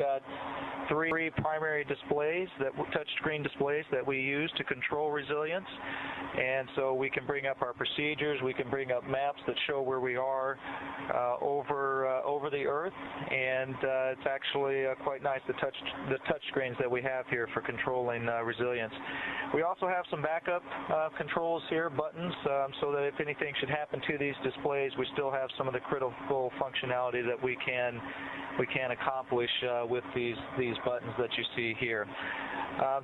got three primary displays, touchscreen displays that we use to control resilience. And so we can bring up our procedures, we can bring up maps that show where we are over the Earth, and it's actually quite nice, the touch screens that we have here for controlling resilience. We also have some backup controls here, buttons, so that if anything should happen to these displays, we still have some of the critical functionality that we can accomplish with these buttons that you see here.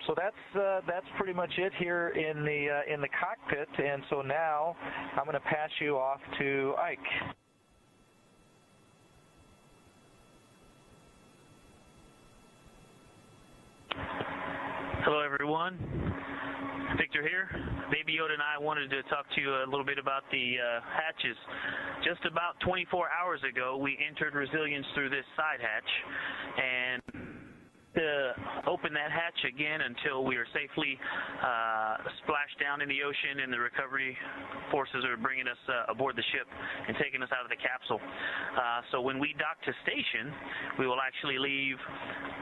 So that's pretty much it here in the cockpit, and so now I'm going to pass you off to Ike. Hello everyone, Victor here. Baby Yoda and I wanted to talk to you a little bit about the hatches. Just about 24 hours ago we entered resilience through this side hatch, and open that hatch again until we are safely splashed down in the ocean and the recovery forces are bringing us aboard the ship and taking us out of the capsule. So when we dock to station, we will actually leave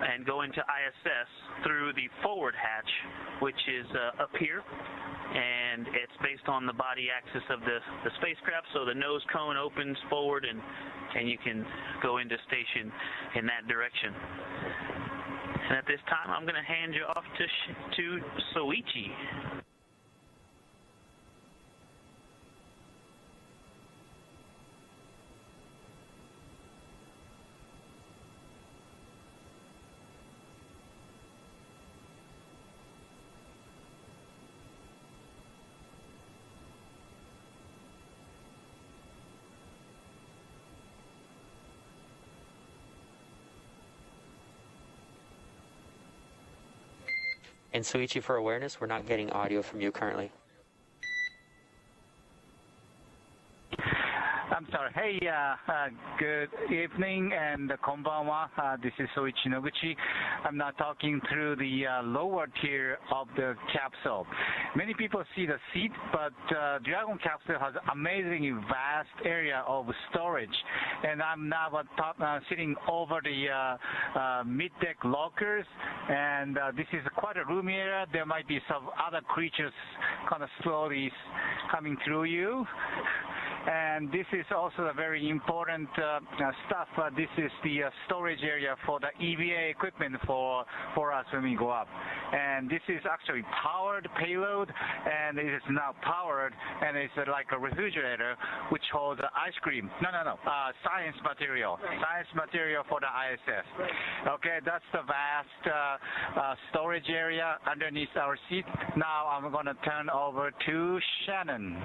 and go into ISS through the forward hatch, which is up here, and it's based on the body axis of the spacecraft, so the nose cone opens forward and you can go into station in that direction. And at this time, I'm going to hand you off to Soichi. And Soichi, for awareness, we're not getting audio from you currently. I'm sorry. Hey, good evening and konbanwa. This is Soichi Noguchi. I'm now talking through the lower tier of the capsule. Many people see the seat, but Dragon capsule has amazingly vast area of storage. And I'm now sitting over the mid-deck lockers, and this is quite a roomy area. There might be some other creatures kind of slowly coming through you. And this is also a very important stuff. This is the storage area for the EVA equipment for us when we go up. And this is actually powered payload, and it is now powered, and it's like a refrigerator which holds ice cream. Science material. Science material for the ISS. Okay, that's the vast storage area underneath our seat. Now I'm going to turn over to Shannon.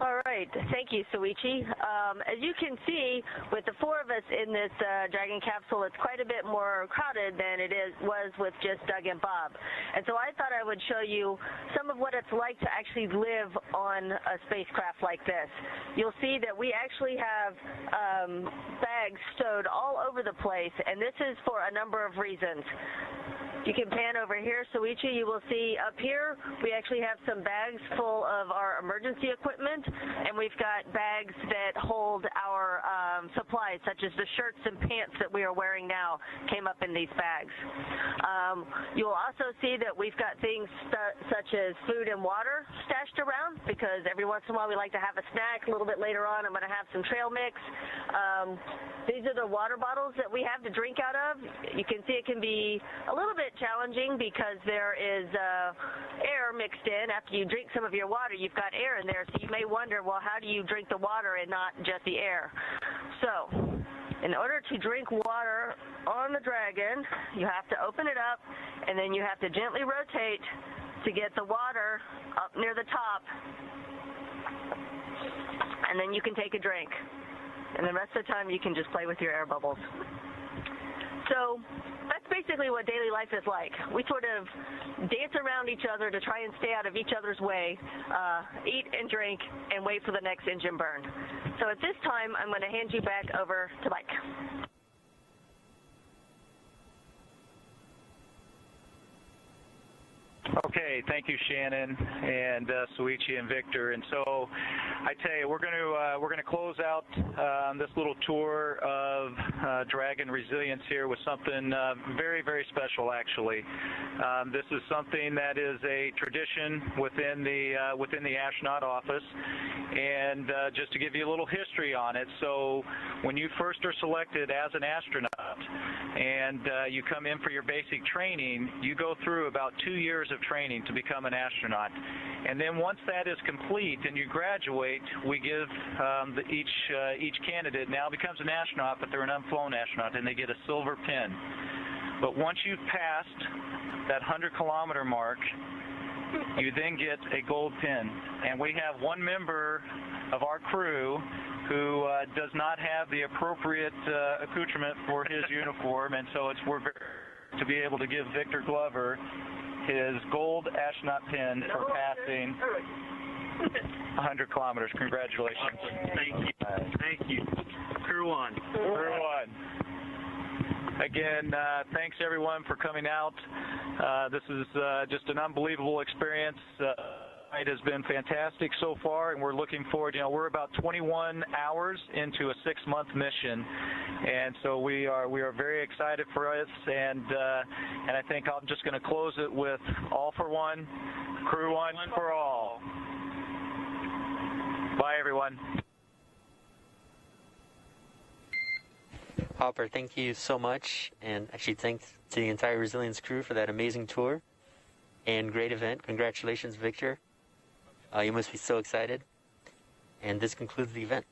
All right. Thank you, Soichi. As you can see, with the four of us in this Dragon capsule, it's quite a bit more crowded than it was with just Doug and Bob. And so I thought I would show you some of what it's like to actually live on a spacecraft like this. You'll see that we actually have bags stowed all over the place, and this is for a number of reasons. You can pan over here, Soichi, you will see up here we actually have some bags full of our emergency equipment, and we've got bags that hold our supplies, such as the shirts and pants that we are wearing now came up in these bags. You will also see that we've got things such as food and water stashed around, because every once in a while we like to have a snack. A little bit later on I'm going to have some trail mix. These are the water bottles that we have to drink out of. You can see it can be a little bit challenging because there is air mixed in. After you drink some of your water, you've got air in there, so you may wonder, well, how do you drink the water and not just the air? So in order to drink water on the Dragon, you have to open it up, and then you have to gently rotate to get the water up near the top, and then you can take a drink. And the rest of the time you can just play with your air bubbles. So that's basically what daily life is like. We sort of dance around each other to try and stay out of each other's way, eat and drink, and wait for the next engine burn. So at this time, I'm going to hand you back over to Mike. Okay, thank you, Shannon and Soichi and Victor. And so, I tell you, we're going to close out this little tour of Dragon Resilience here with something very, very special. Actually, this is something that is a tradition within the astronaut office. And just to give you a little history on it, so when you first are selected as an astronaut and you come in for your basic training, you go through about 2 years of training to become an astronaut. And then once that is complete and you graduate, we give each candidate now becomes an astronaut, but they're an unflown astronaut, and they get a silver pin. But once you've passed that 100-kilometer mark, you then get a gold pin. And we have one member of our crew who does not have the appropriate accoutrement for his uniform, and so we're very to be able to give Victor Glover his gold astronaut pin for passing 100 kilometers. Congratulations. Thank you. Thank you. Crew one. Crew one. Again, thanks everyone for coming out. This is just an unbelievable experience. It has been fantastic so far, and we're looking forward. You know, we're about 21 hours into a 6-month mission, and so we are very excited for us. And I think I'm just going to close it with all for one, crew one for all. Bye, everyone. Hopper, thank you so much, and actually thanks to the entire Resilience crew for that amazing tour and great event. Congratulations, Victor. You must be so excited. And this concludes the event.